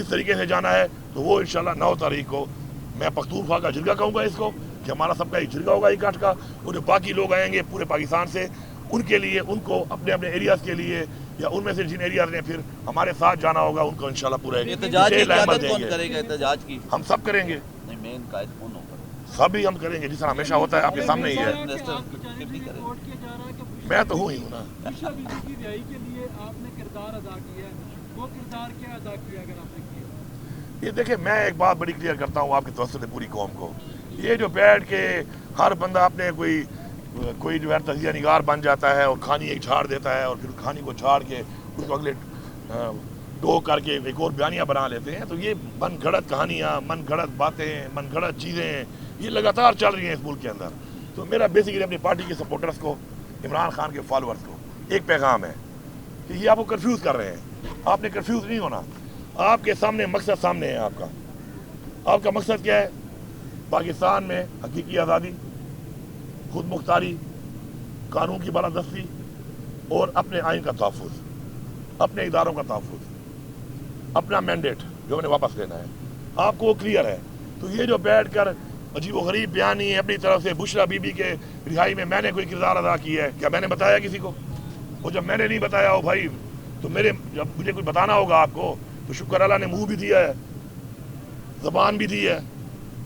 کس طریقے سے جانا ہے، تو وہ انشاءاللہ 9 تاریخ کو میں پختونخوا کا جرگہ کہوں گا اس کو کہ ہمارا سب کا ایک جرگہ ہوگا اکاٹھ کا، اور جو باقی لوگ آئیں گے پورے پاکستان سے، ان کے لیے ان کو اپنے اپنے ایریاز کے لیے یا ان میں سے جن ایریاز نے پھر ہمارے ساتھ جانا ہوگا ان کو انشاءاللہ پورا احتجاج کی قیادت کون کرے گا؟ احتجاج کی ہم سب کریں گے، نہیں مین قائد کون ہوگا؟ سب ہی ہم کریں گے، جس طرح ہمیشہ ہوتا ہے آپ کے سامنے ہی ہے۔ میں تو ہوں ہی ہوں نا۔ بشرا بی بی کی رہائی کے لیے آپ نے کردار ادا کیا ہے، وہ کردار کیا ادا کیا اگر آپ نے کیا؟ یہ دیکھیں، میں ایک بات بڑی کلیئر کرتا ہوں آپ کے توسط سے پوری قوم کو، یہ جو بیٹھ کے ہر بندہ اپنے کوئی جو ہے تجزیہ نگار بن جاتا ہے اور کہانی ایک جھاڑ دیتا ہے اور پھر کہانی کو جھاڑ کے اس کو اگلے ڈو کر کے ایک اور بیانیہ بنا لیتے ہیں، تو یہ من گھڑت کہانیاں، من گھڑت باتیں، من گھڑت چیزیں یہ لگاتار چل رہی ہیں اس ملک کے اندر۔ تو میرا بیسیکلی اپنی پارٹی کے سپورٹرز کو، عمران خان کے فالوورز کو ایک پیغام ہے کہ یہ آپ کو کنفیوز کر رہے ہیں، آپ نے کنفیوز نہیں ہونا، آپ کے سامنے مقصد سامنے ہے آپ کا مقصد کیا ہے؟ پاکستان میں حقیقی آزادی، خود مختاری، قانون کی بالادستی اور اپنے آئین کا تحفظ، اپنے اداروں کا تحفظ، اپنا مینڈیٹ جو ہم نے واپس لینا ہے، آپ کو وہ کلیئر ہے۔ تو یہ جو بیٹھ کر عجیب و غریب بیانی اپنی طرف سے بشرا بی بی کے رہائی میں میں نے کوئی کردار ادا کیا ہے، کیا میں نے بتایا کسی کو؟ اور جب میں نے نہیں بتایا ہو بھائی تو جب مجھے کوئی بتانا ہوگا آپ کو تو شکر اللہ نے منہ بھی دیا ہے، زبان بھی دی ہے،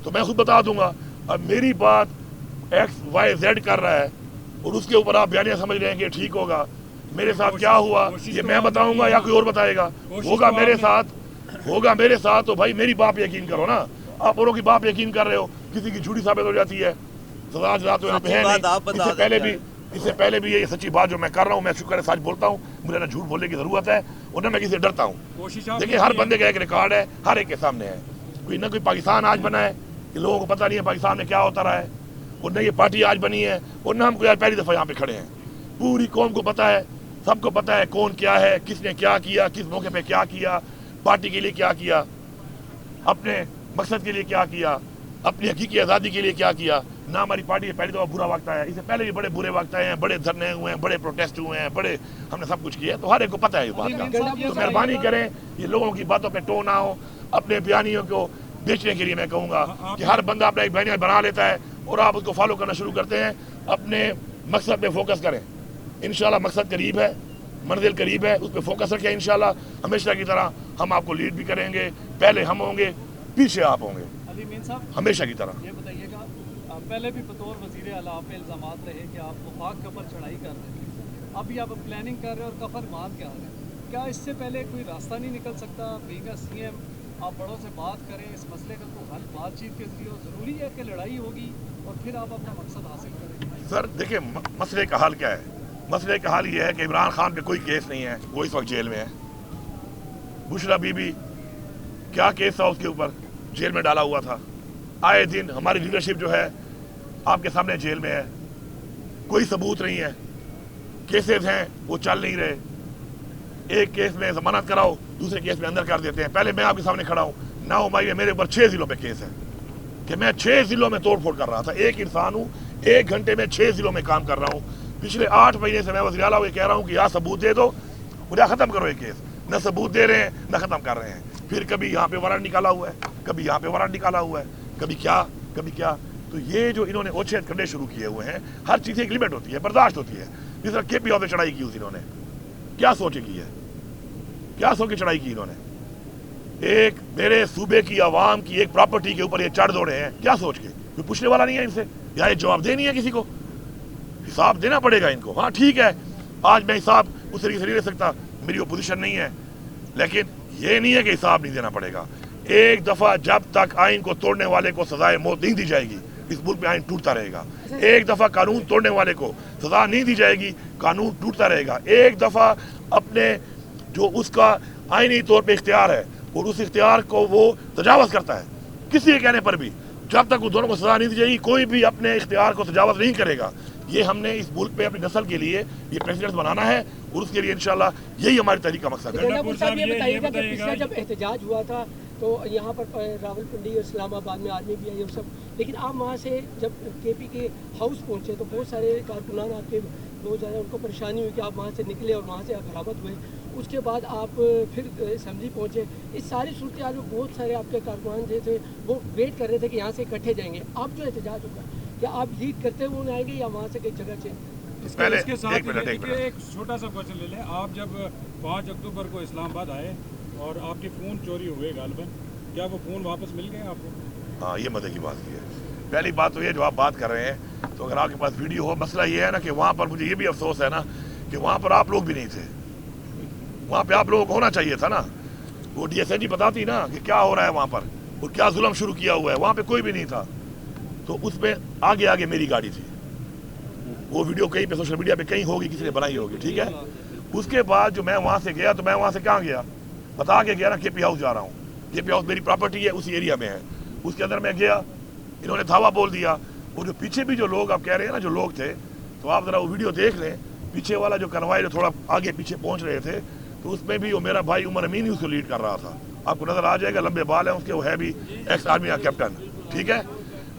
تو میں خود بتا دوں گا۔ اب میری بات ایکس وائی زیڈ کر رہا ہے اور اس کے اوپر آپ بیانیہ سمجھ رہے ہیں کہ ٹھیک ہوگا، میرے ساتھ کیا ہوا یہ میں بتاؤں گا یا کوئی اور بتائے گا؟ ہوگا میرے ساتھ تو بھائی میری باپ یقین کرو نا، آپ اوروں کی باپ یقین کر رہے ہو، کسی کی جھوٹی ثابت ہو جاتی ہے، سزا جزا تو یہاں پہ ہے نہیں۔ اس سے پہلے بھی یہ سچی بات جو میں کر رہا ہوں، میں شکر ہے سچ بولتا ہوں، مجھے نہ جھوٹ بولنے کی ضرورت ہے اور نہ میں کسی سے ڈرتا ہوں۔ دیکھیں ہر بندے کا ایک ریکارڈ ہے، ہر ایک کے سامنے ہے، کوئی نہ کوئی پاکستان آج بنا ہے کہ لوگوں کو پتہ نہیں ہے پاکستان میں کیا ہوتا رہا ہے، اور نہ یہ پارٹی آج بنی ہے اور نہ ہم کوئی پہلی دفعہ یہاں پہ کھڑے ہیں۔ پوری قوم کو پتہ ہے، سب کو پتہ ہے کون کیا ہے، کس نے کیا کیا، کس موقع پہ کیا کیا، پارٹی کے لیے کیا کیا، اپنے مقصد کے لیے کیا کیا، اپنی حقیقی آزادی کے لیے کیا کیا۔ نہ ہماری پارٹی پہلی دفعہ برا وقت آیا، اس سے پہلے بھی بڑے برے وقت آئے ہیں، بڑے دھرنے ہوئے ہیں، بڑے پروٹیسٹ ہوئے ہیں، بڑے ہم نے سب کچھ کیا ہے، تو ہر ایک کو پتہ ہے یہ بات کا۔ تو مہربانی کریں یہ لوگوں کی باتوں پہ ٹو نہ ہو، اپنے بیانیوں کو بیچنے کے لیے میں کہوں گا کہ ہر بندہ اپنا ایک بیانیہ بنا لیتا ہے اور آپ اس کو فالو کرنا شروع کرتے ہیں، اپنے مقصد پہ فوکس کریں، انشاءاللہ مقصد قریب ہے، منزل قریب ہے، اس پہ فوکس رکھیں، انشاءاللہ ہمیشہ کی طرح ہم آپ کو لیڈ بھی کریں گے، پہلے ہم ہوں گے پیچھے آپ ہوں گے، ہمیشہ کی طرح۔ یہ بتائیے گا پہلے بھی بطور وزیر اعلیٰ آپ پہ الزامات رہے کہ آپ وفاق کے اوپر چڑھائی کر رہے تھے، ابھی آپ پلاننگ کر رہے ہیں اور کفر مان کے آ رہے ہیں، کیا اس سے پہلے کوئی راستہ نہیں نکل سکتا؟ بینگ اے سی ایم آپ بڑوں سے بات کریں، اس مسئلے کا کوئی حل بات چیت کے ذریعے ضروری ہے کہ لڑائی ہوگی اور پھر آپ اپنا مقصد حاصل کریں؟ سر دیکھیں مسئلے کا حل کیا ہے؟ مسئلے کا حل یہ ہے کہ عمران خان پہ کوئی کیس نہیں ہے، وہ اس وقت جیل میں ہے۔ بشرا بی بی کیا کیس تھا اس کے اوپر؟ جیل میں ڈالا ہوا تھا۔ آئے دن ہماری لیڈرشپ جو ہے آپ کے سامنے جیل میں ہے، کوئی ثبوت نہیں ہے، کیسز ہیں وہ چل نہیں رہے، ایک کیس میں ضمانت کراؤ دوسرے کیس میں اندر کر دیتے ہیں۔ پہلے میں آپ کے سامنے کھڑا ہوں، 9 مئی میں میرے اوپر 6 ضلعوں پہ کیس ہے کہ میں 6 ضلعوں میں توڑ پھوڑ کر رہا تھا، ایک انسان ہوں، 1 گھنٹے میں 6 ضلعوں میں کام کر رہا ہوں۔ پچھلے 8 مہینے سے میں وزیر اعلیٰ کو یہ کہہ رہا ہوں کہ یار ثبوت دے دو، مجھے ختم کرو یہ کیس، نہ ثبوت دے رہے ہیں نہ ختم کر رہے ہیں۔ پھر کبھی یہاں پہ وارنٹ نکالا ہوا ہے، کبھی یہاں پہ وارنٹ نکالا ہوا ہے، کبھی کیا۔ تو یہ جو انہوں نے اوچھت کرنے شروع کیے ہوئے ہیں، ہر چیز ایک لمٹ ہوتی ہے، برداشت ہوتی ہے۔ جس طرح کے پی او پہ چڑھائی کی انہوں نے، کیا سوچ کے چڑھائی کی انہوں نے؟ ایک میرے صوبے کی عوام کی ایک پراپرٹی کے اوپر یہ چڑھ دوڑے ہیں، کیا سوچ کے؟ کوئی پوچھنے والا نہیں ہے ان سے، یا یہ جواب دے نہیں ہے کسی کو، حساب دینا پڑے گا ان کو۔ ہاں ٹھیک ہے، آج میں حساب اس طریقے سے نہیں دے سکتا، میری اپوزیشن نہیں ہے، لیکن یہ نہیں ہے کہ حساب نہیں دینا پڑے گا۔ ایک دفعہ جب تک آئین کو توڑنے والے کو سزائے موت نہیں دی جائے گی، اس ملک میں آئین ٹوٹتا رہے گا۔ ایک دفعہ قانون توڑنے والے کو سزا نہیں دی جائے گی، قانون ٹوٹتا رہے گا۔ ایک دفعہ اپنے جو اس کا آئینی طور پہ اختیار ہے اور اس اختیار کو وہ تجاوز کرتا ہے کسی کے کہنے پر بھی، جب تک وہ دونوں کو سزا نہیں دی جائے گی کوئی بھی اپنے اختیار کو تجاوز نہیں کرے گا۔ یہ ہم نے اس ملک پہ اپنی نسل کے لیے یہ پریسیڈنٹ بنانا ہے اور اس کے لیے انشاءاللہ یہی ہماری تحریک کا مقصد ہے۔ یہ بتائیے گا کہ پچھلا جب احتجاج ہوا تھا تو یہاں پر راول پنڈی اور اسلام آباد میں آرمی بھی آئی اور سب، لیکن آپ وہاں سے جب کے پی کے ہاؤس پہنچے تو بہت سارے کارکنان آپ کے بہت زیادہ ان کو پریشانی ہوئی کہ آپ وہاں سے نکلے اور وہاں سے برآمد ہوئے اس کے بعد آپ پھر اسمبلی پہنچے. اس ساری صورتحال میں بہت سارے آپ کے کارکنان جو تھے وہ ویٹ کر رہے تھے کہ یہاں سے اکٹھے جائیں گے. آپ جو احتجاج ہوگا کیا آپ لیڈ کرتے ہوئے آئیں گے یا وہاں سے کئی جگہ چینج؟ اس کے ساتھ ایک چھوٹا سا کوشچن لے لیں. آپ جب 5 اکتوبر کو اسلام آباد آئے اور آپ کے فون چوری ہوئے غالباً, کیا وہ فون واپس مل گئے آپ کو؟ ہاں, یہ مزے کی بات کی ہے. پہلی بات تو یہ جو آپ بات کر رہے ہیں, تو اگر آپ کے پاس ویڈیو ہو, مسئلہ یہ ہے نا کہ وہاں پر مجھے یہ بھی افسوس ہے نا کہ وہاں پر آپ لوگ بھی نہیں تھے. وہاں پہ آپ لوگوں کو ہونا چاہیے تھا نا. وہ ڈی ایس این جی بتاتی نا کہ کیا ہو رہا ہے وہاں پر اور کیا ظلم شروع کیا ہوا ہے. وہاں پہ کوئی بھی نہیں تھا. تو اس میں آگے آگے میری گاڑی تھی. وہ ویڈیو کہیں پہ سوشل میڈیا پہ کہیں ہوگی, کسی نے بنائی ہوگی, ٹھیک ہے. اس کے بعد جو میں وہاں سے گیا, تو میں وہاں سے کہاں گیا, بتا کے گیا نا کے پی ہاؤس جا رہا ہوں. کے پی ہاؤس میری پراپرٹی ہے, اسی ایریا میں ہے. اس کے اندر میں گیا, انہوں نے دھاوا بول دیا. وہ جو پیچھے بھی جو لوگ آپ کہہ رہے ہیں نا جو لوگ تھے, تو آپ ذرا وہ ویڈیو دیکھ لیں. پیچھے والا جو کنوائی جو تھوڑا آگے پیچھے پہنچ رہے تھے, تو اس میں بھی وہ میرا بھائی عمر امین ہی اس کو لیڈ کر رہا تھا. آپ کو نظر آ جائے گا, لمبے بال ہیں اس کے, وہ ہے بھی ایکس آرمی کا کیپٹن, ٹھیک ہے.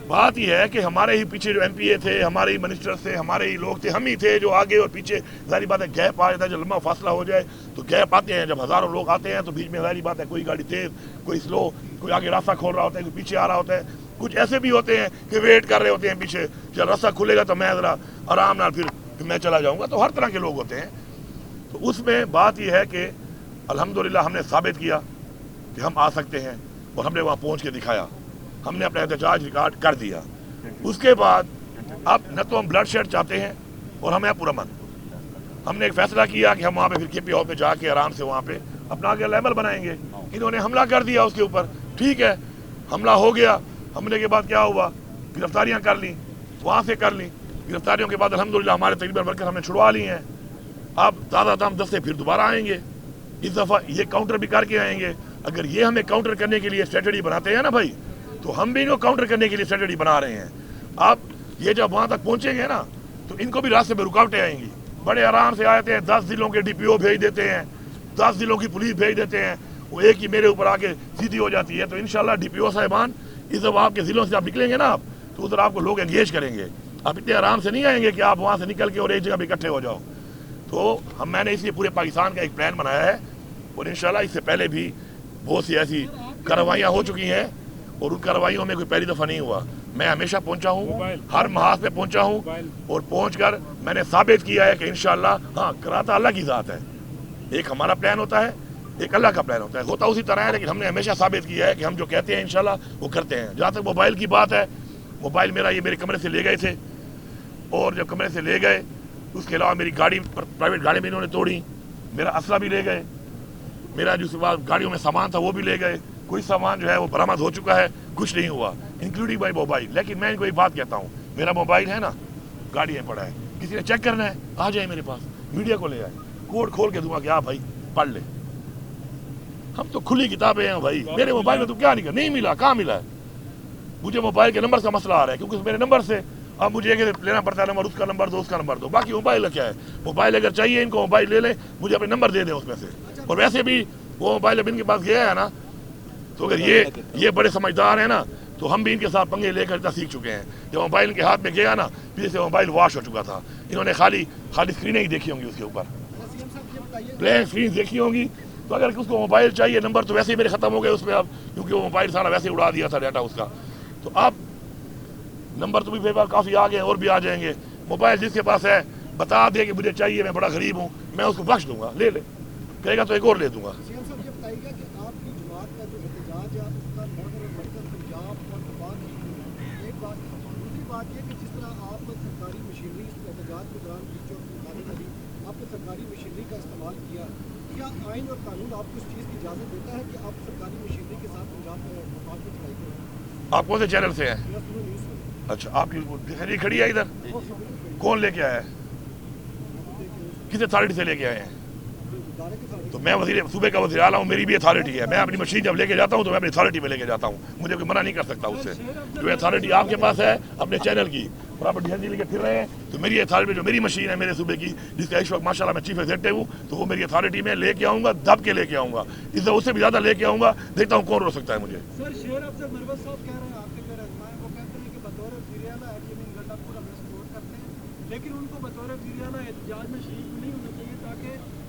بات یہ ہے کہ ہمارے ہی پیچھے جو ایم پی اے تھے, ہمارے ہی منسٹر تھے, ہمارے ہی لوگ تھے, ہم ہی تھے جو آگے اور پیچھے. ظاہری بات ہے گیپ آ جاتا ہے, جو لمبا فاصلہ ہو جائے تو گیپ آتے ہیں. جب ہزاروں لوگ آتے ہیں تو بیچ میں ظاہری بات ہے کوئی گاڑی تیز, کوئی سلو, کوئی آگے راستہ کھول رہا ہوتا ہے, کوئی پیچھے آ رہا ہوتا ہے. کچھ ایسے بھی ہوتے ہیں کہ ویٹ کر رہے ہوتے ہیں پیچھے, جب راستہ کھلے گا تو میں ذرا آرام نال پھر میں چلا جاؤں گا. تو ہر طرح کے لوگ ہوتے ہیں. تو اس میں بات یہ ہے کہ الحمدللہ ہم نے ثابت کیا کہ ہم آ سکتے ہیں, اور ہم نے وہاں پہنچ کے دکھایا. ہم نے اپنا احتجاج ریکارڈ کر دیا. اس کے بعد اب نہ تو ہم بلڈ شیڈ چاہتے ہیں اور ہمیں پرامن. ہم نے ایک فیصلہ کیا کہ ہم وہاں پہ پھر کے پی ہاؤس پہ جا کے آرام سے وہاں پہ اپنا آگے لیبل بنائیں گے. انہوں نے حملہ کر دیا اس کے اوپر, ٹھیک ہے, حملہ ہو گیا. حملے کے بعد کیا ہوا, گرفتاریاں کر لیں, وہاں سے کر لیں. گرفتاریوں کے بعد الحمدللہ ہمارے تقریباً ورکر ہم نے چھڑوا لی ہیں. اب زیادہ دم 10 سے پھر دوبارہ آئیں گے. اس دفعہ یہ کاؤنٹر بھی کر کے آئیں گے. اگر یہ ہمیں کاؤنٹر کرنے کے لیے اسٹریٹجی بناتے ہیں نا بھائی, تو ہم بھی ان کو کاؤنٹر کرنے کے لیے اسٹریٹجی بنا رہے ہیں. اب یہ جب وہاں تک پہنچیں گے نا, تو ان کو بھی راستے میں رکاوٹیں آئیں گی. بڑے آرام سے آتے ہیں, 10 ضلعوں کے ڈی پی او بھیج دیتے ہیں, 10 ضلعوں کی پولیس بھیج دیتے ہیں. وہ ایک ہی میرے اوپر آ کے سیدھی ہو جاتی ہے. تو انشاءاللہ ڈی پی او صاحبان, اس دفعہ آپ کے ضلعوں سے آپ نکلیں گے نا آپ, تو ادھر آپ کو لوگ انگیج کریں گے. آپ اتنے آرام سے نہیں آئیں گے کہ آپ وہاں سے نکل کے اور ایک جگہ پہ اکٹھے ہو جاؤ. تو میں نے اس لیے پورے پاکستان کا ایک پلان بنایا ہے, اور انشاءاللہ اس سے پہلے بھی بہت سی ایسی کارروائیاں ہو چکی ہیں, اور ان کارروائیوں میں کوئی پہلی دفعہ نہیں ہوا. میں ہمیشہ پہنچا ہوں, ہر محاذ پہ پہنچا ہوں, اور پہنچ کر میں نے ثابت کیا ہے کہ انشاءاللہ ہاں کراتا اللہ کی ذات ہے. ایک ہمارا پلان ہوتا ہے, ایک اللہ کا پلان ہوتا ہے. ہوتا اسی طرح ہے, لیکن ہم نے ہمیشہ ثابت کیا ہے کہ ہم جو کہتے ہیں انشاءاللہ وہ کرتے ہیں. جہاں تک موبائل کی بات ہے, موبائل میرا یہ میرے کمرے سے لے گئے تھے, اور جب کمرے سے لے گئے اس کے علاوہ میری گاڑی, پرائیویٹ گاڑی میں انہوں نے توڑی. میرا اسلحہ بھی لے گئے, میرا جو گاڑیوں میں سامان تھا وہ بھی لے گئے. کوئی سامان جو ہے وہ برآمد ہو چکا ہے, کچھ نہیں ہوا, انکلوڈنگ بائی موبائل. لیکن میں ان کو ایک بات کہتا ہوں, میرا موبائل ہے نا گاڑی میں پڑا ہے, کسی نے چیک کرنا ہے آ جائے میرے پاس, میڈیا کو لے آئے, کوڈ کھول کے دوں گا کہ آپ بھائی پڑھ لے. ہم تو کھلی کتابیں ہیں بھائی. میرے موبائل میں تو کیا نہیں ملا, کہاں ملا ہے مجھے؟ موبائل کے نمبر کا مسئلہ آ رہا ہے, کیونکہ میرے نمبر سے اب مجھے ایک لینا پڑتا ہے نمبر, اس کا نمبر دو, اس کا نمبر دو. باقی موبائل کا کیا ہے, موبائل اگر چاہیے ان کو موبائل لے لیں, مجھے اپنے نمبر دے دیں اس میں سے. اور ویسے بھی وہ موبائل اب ان کے پاس گیا ہے نا, تو اگر یہ بڑے سمجھدار ہیں نا, تو ہم بھی ان کے ساتھ پنگے لے کر اتنا سیکھ چکے ہیں. جب موبائل ان کے ہاتھ میں گیا نا, پھر سے موبائل واش ہو چکا تھا. انہوں نے خالی اسکرینیں ہی دیکھی ہوں گی, اس کے اوپر پلین اسکرین دیکھی ہوں گی. تو اگر اس کو موبائل چاہیے, نمبر تو ویسے ہی میرے ختم ہو گئے اس پہ اب, کیونکہ وہ موبائل سارا ویسے ہی اڑا دیا تھا ڈیٹا اس کا. تو اب نمبر تو بھی میرے پاس کافی آ گئے ہیں, اور بھی آ جائیں گے. موبائل جس کے پاس ہے بتا دے کہ مجھے چاہیے, میں بڑا غریب ہوں, میں اس کو بخش دوں گا, لے لے, کہے گا تو ایک اور لے دوں گا. سرکاری مشینری کا استعمال کیا, کیا آئین اور قانون آپ کو اس چیز کی اجازت دیتا ہے کہ آپ سرکاری مشینری کے ساتھ پنجاب میں مفاد کی چڑھائی کریں؟ آپ کون سے چینل سے ہیں؟ اچھا, آپ کی دکھائی کھڑی ہے ادھر, کون لے کے آیا ہے, کس اتھارٹی سے لے کے آئے ہیں؟ تو میں صوبے کا وزیر اعلیٰ ہوں, میری بھی اتھارٹی ہے. میں اپنی مشین جب لے کے جاتا ہوں تو میں اپنی اتھارٹی میں لے کے جاتا ہوں, مجھے کوئی منع نہیں کر سکتا اس سے. جو اتھارٹی آپ کے پاس ہے اپنے چینل کی, اور آپ ڈی لے کے پھر رہے ہیں, تو میری اتھارٹی جو میری مشین ہے میرے صوبے کی, جس کا اس وقت ماشاء اللہ میں چیف ایگزیکٹو ہوں, تو وہ میری اتھارٹی میں لے کے آؤں گا, دب کے لے کے آؤں گا. اس سے بھی زیادہ لے کے آؤں گا, دیکھتا ہوں کون روک سکتا ہے مجھے. سر شیر افضل مروت صاحب کہہ رہے ہیں, آپ کے جو رہنما ہیں وہ کہتے ہیں کہ بطور وزیر اعلیٰ یمین گنڈا پور ہمیں سپورٹ کرتے ہیں, لیکن ان کو بطور وزیر اعلیٰ احتجاج میں شریک نہیں ہونا چاہیے, تاکہ